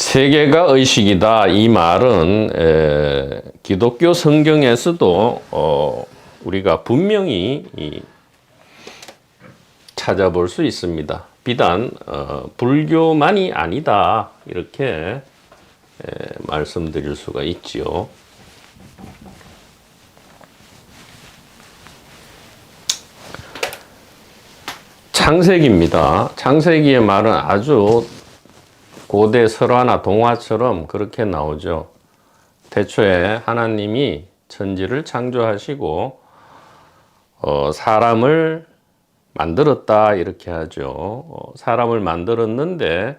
세계가 의식이다. 이 말은 기독교 성경에서도 우리가 분명히 찾아볼 수 있습니다. 비단 불교만이 아니다. 이렇게 말씀드릴 수가 있지요. 창세기입니다. 창세기의 말은 아주 고대 설화나 동화처럼 그렇게 나오죠. 태초에 하나님이 천지를 창조하시고 사람을 만들었다 이렇게 하죠. 사람을 만들었는데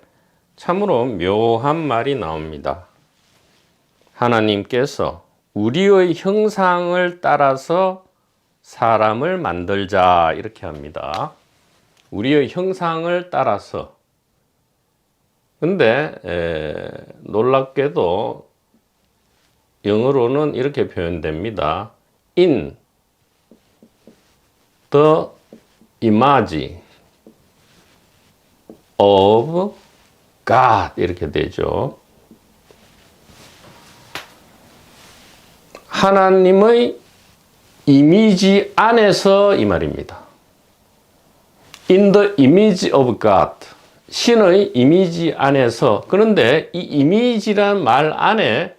참으로 묘한 말이 나옵니다. 하나님께서 우리의 형상을 따라서 사람을 만들자 이렇게 합니다. 우리의 형상을 따라서. 근데 놀랍게도 영어로는 이렇게 표현됩니다. In the image of God 이렇게 되죠. 하나님의 이미지 안에서 이 말입니다. In the image of God. 신의 이미지 안에서. 그런데 이 이미지란 말 안에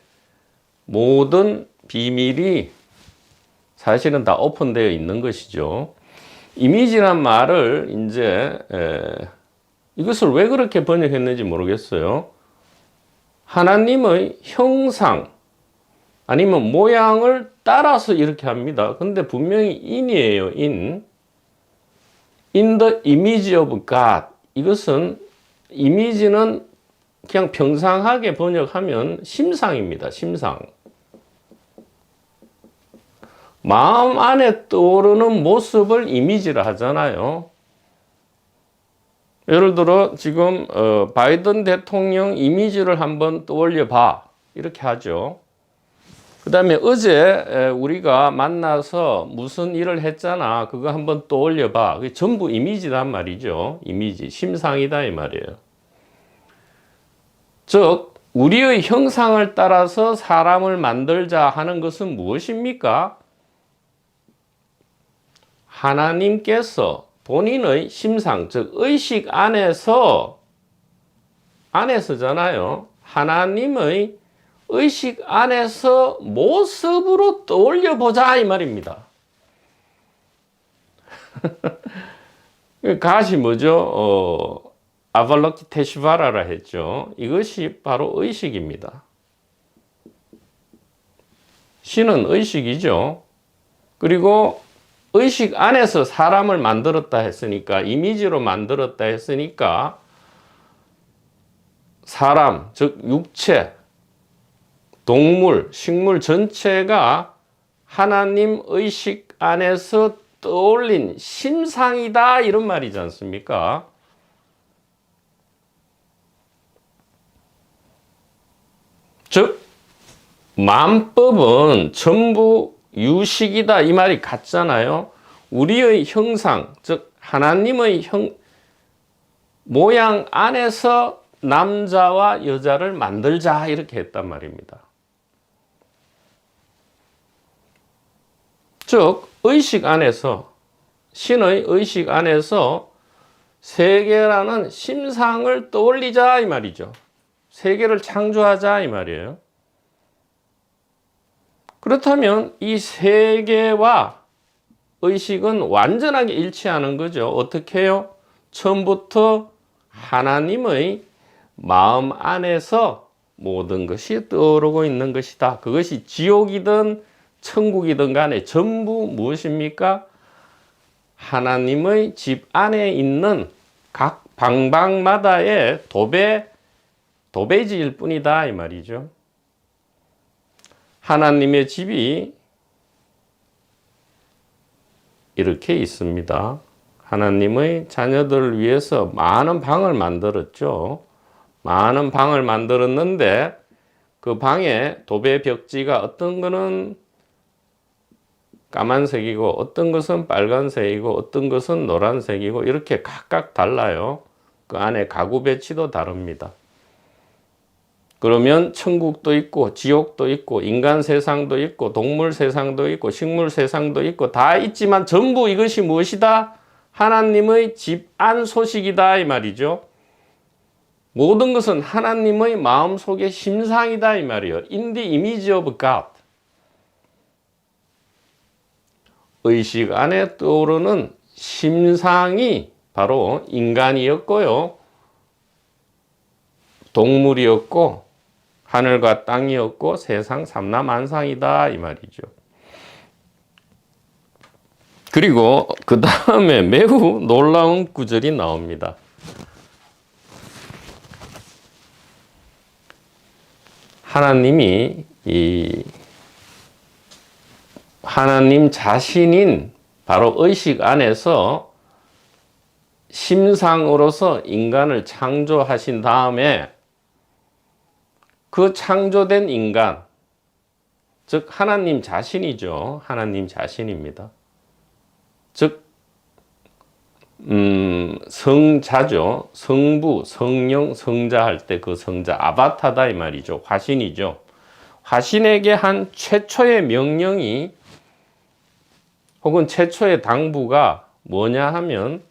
모든 비밀이 사실은 다 오픈되어 있는 것이죠. 이미지란 말을 이제 이것을 왜 그렇게 번역했는지 모르겠어요. 하나님의 형상 아니면 모양을 따라서 이렇게 합니다. 근데 분명히 in이에요. in the image of God. 이것은 이미지는 그냥 평상하게 번역하면 심상입니다. 심상. 마음 안에 떠오르는 모습을 이미지를 하잖아요. 예를 들어 지금 바이든 대통령 이미지를 한번 떠올려 봐. 이렇게 하죠. 그 다음에 어제 우리가 만나서 무슨 일을 했잖아. 그거 한번 떠올려 봐. 그게 전부 이미지란 말이죠. 이미지, 심상이다 이 말이에요. 즉 우리의 형상을 따라서 사람을 만들자 하는 것은 무엇입니까? 하나님께서 본인의 심상, 즉 의식 안에서잖아요. 하나님의 의식 안에서 모습으로 떠올려 보자 이 말입니다. 가시 뭐죠? 아발로키테시바라라 했죠. 이것이 바로 의식입니다. 신은 의식이죠. 그리고 의식 안에서 사람을 만들었다 했으니까, 이미지로 만들었다 했으니까 사람, 즉 육체, 동물, 식물 전체가 하나님 의식 안에서 떠올린 심상이다 이런 말이지 않습니까? 즉 만법은 전부 유식이다 이 말이 같잖아요. 우리의 형상, 즉 하나님의 모양 안에서 남자와 여자를 만들자 이렇게 했단 말입니다. 즉 의식 안에서, 신의 의식 안에서 세계라는 심상을 떠올리자 이 말이죠. 세계를 창조하자 이 말이에요. 그렇다면 이 세계와 의식은 완전하게 일치하는 거죠. 어떻게 해요? 처음부터 하나님의 마음 안에서 모든 것이 떠오르고 있는 것이다. 그것이 지옥이든 천국이든 간에 전부 무엇입니까? 하나님의 집 안에 있는 각 방방마다의 도배지일 뿐이다 이 말이죠. 하나님의 집이 이렇게 있습니다. 하나님의 자녀들을 위해서 많은 방을 만들었죠. 많은 방을 만들었는데 그 방에 도배 벽지가 어떤 거는 까만색이고 어떤 것은 빨간색이고 어떤 것은 노란색이고 이렇게 각각 달라요. 그 안에 가구 배치도 다릅니다. 그러면 천국도 있고 지옥도 있고 인간 세상도 있고 동물 세상도 있고 식물 세상도 있고 다 있지만 전부 이것이 무엇이다? 하나님의 집안 소식이다 이 말이죠. 모든 것은 하나님의 마음속의 심상이다 이 말이에요. In the image of God. 의식 안에 떠오르는 심상이 바로 인간이었고요. 동물이었고 하늘과 땅이었고 세상 삼라만상이다 이 말이죠. 그리고 그 다음에 매우 놀라운 구절이 나옵니다. 하나님이 하나님 자신인 바로 의식 안에서 심상으로서 인간을 창조하신 다음에 그 창조된 인간, 즉 하나님 자신이죠. 하나님 자신입니다. 즉 성자죠. 성부, 성령, 성자 할 때 그 성자 아바타다 이 말이죠. 화신이죠. 화신에게 한 최초의 명령이 혹은 최초의 당부가 뭐냐 하면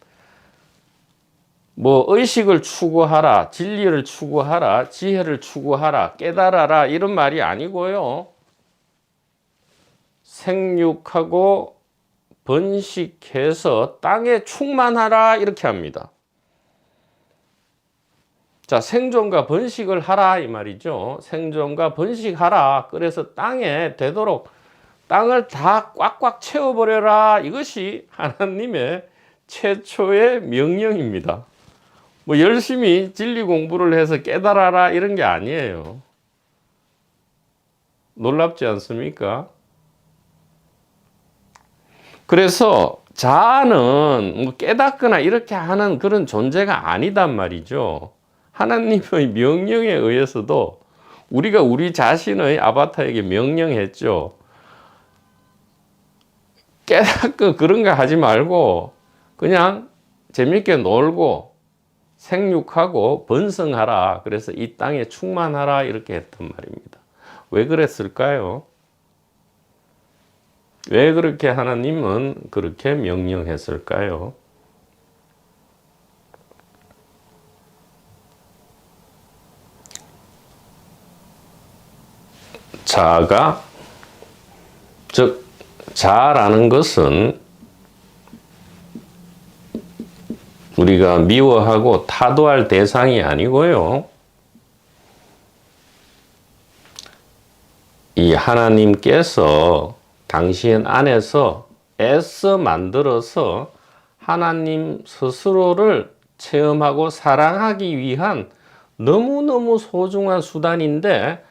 뭐 의식을 추구하라, 진리를 추구하라, 지혜를 추구하라, 깨달아라 이런 말이 아니고요. 생육하고 번식해서 땅에 충만하라 이렇게 합니다. 자, 생존과 번식을 하라 이 말이죠. 생존과 번식하라. 그래서 땅에 되도록 땅을 다 꽉꽉 채워버려라. 이것이 하나님의 최초의 명령입니다. 뭐 열심히 진리 공부를 해서 깨달아라 이런 게 아니에요. 놀랍지 않습니까? 그래서 자아는 뭐 깨닫거나 이렇게 하는 그런 존재가 아니단 말이죠. 하나님의 명령에 의해서도 우리가 우리 자신의 아바타에게 명령했죠. 깨닫고 그런 거 하지 말고 그냥 재밌게 놀고 생육하고 번성하라. 그래서 이 땅에 충만하라 이렇게 했단 말입니다. 왜 그랬을까요? 왜 그렇게 하나님은 그렇게 명령했을까요? 자아가, 즉 자아라는 것은 우리가 미워하고 타도할 대상이 아니고요. 이 하나님께서 당신 안에서 애써 만들어서 하나님 스스로를 체험하고 사랑하기 위한 너무너무 소중한 수단인데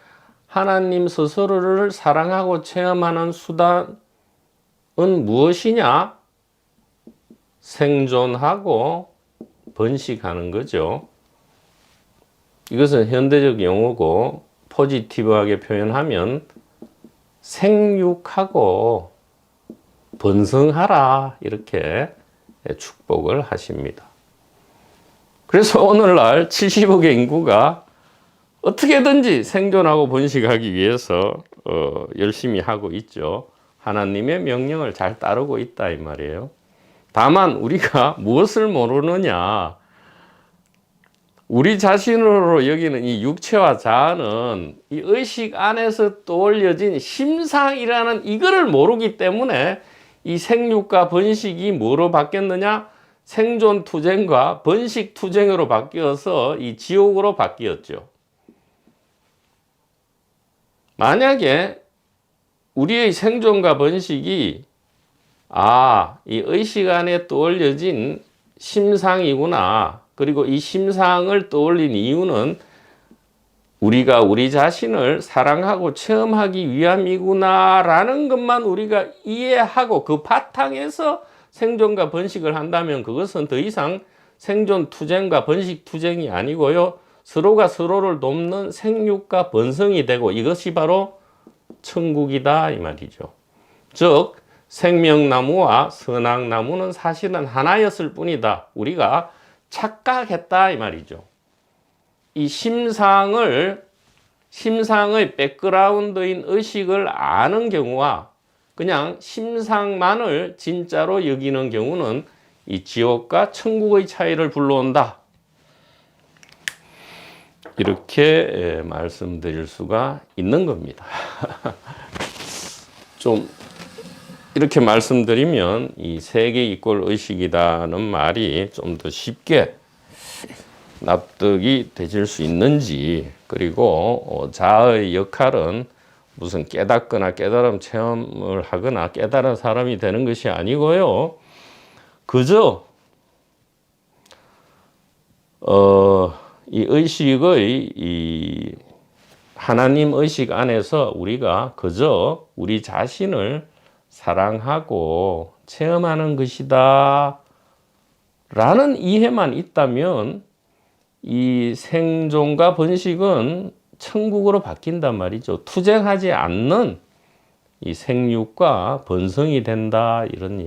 하나님 스스로를 사랑하고 체험하는 수단은 무엇이냐? 생존하고 번식하는 거죠. 이것은 현대적 용어고 포지티브하게 표현하면 생육하고 번성하라 이렇게 축복을 하십니다. 그래서 오늘날 70억의 인구가 어떻게든지 생존하고 번식하기 위해서 열심히 하고 있죠. 하나님의 명령을 잘 따르고 있다 이 말이에요. 다만 우리가 무엇을 모르느냐, 우리 자신으로 여기는 이 육체와 자아는 이 의식 안에서 떠올려진 심상이라는 이거를 모르기 때문에 이 생육과 번식이 뭐로 바뀌었느냐? 생존 투쟁과 번식 투쟁으로 바뀌어서 이 지옥으로 바뀌었죠. 만약에 우리의 생존과 번식이 이 의식 안에 떠올려진 심상이구나. 그리고 이 심상을 떠올린 이유는 우리가 우리 자신을 사랑하고 체험하기 위함이구나 라는 것만 우리가 이해하고 그 바탕에서 생존과 번식을 한다면 그것은 더 이상 생존 투쟁과 번식 투쟁이 아니고요. 서로가 서로를 돕는 생육과 번성이 되고 이것이 바로 천국이다 이 말이죠. 즉 생명나무와 선악나무는 사실은 하나였을 뿐이다. 우리가 착각했다 이 말이죠. 이 심상을 심상의 백그라운드인 의식을 아는 경우와 그냥 심상만을 진짜로 여기는 경우는 이 지옥과 천국의 차이를 불러온다. 이렇게 말씀드릴 수가 있는 겁니다. 좀 이렇게 말씀드리면 이 세계 이꼴 의식이라는 말이 좀 더 쉽게 납득이 되실 수 있는지, 그리고 자아의 역할은 무슨 깨닫거나 깨달음 체험을 하거나 깨달은 사람이 되는 것이 아니고요. 그저 이 의식의 이 하나님 의식 안에서 우리가 그저 우리 자신을 사랑하고 체험하는 것이다 라는 이해만 있다면 이 생존과 번식은 천국으로 바뀐단 말이죠. 투쟁하지 않는 이 생육과 번성이 된다, 이런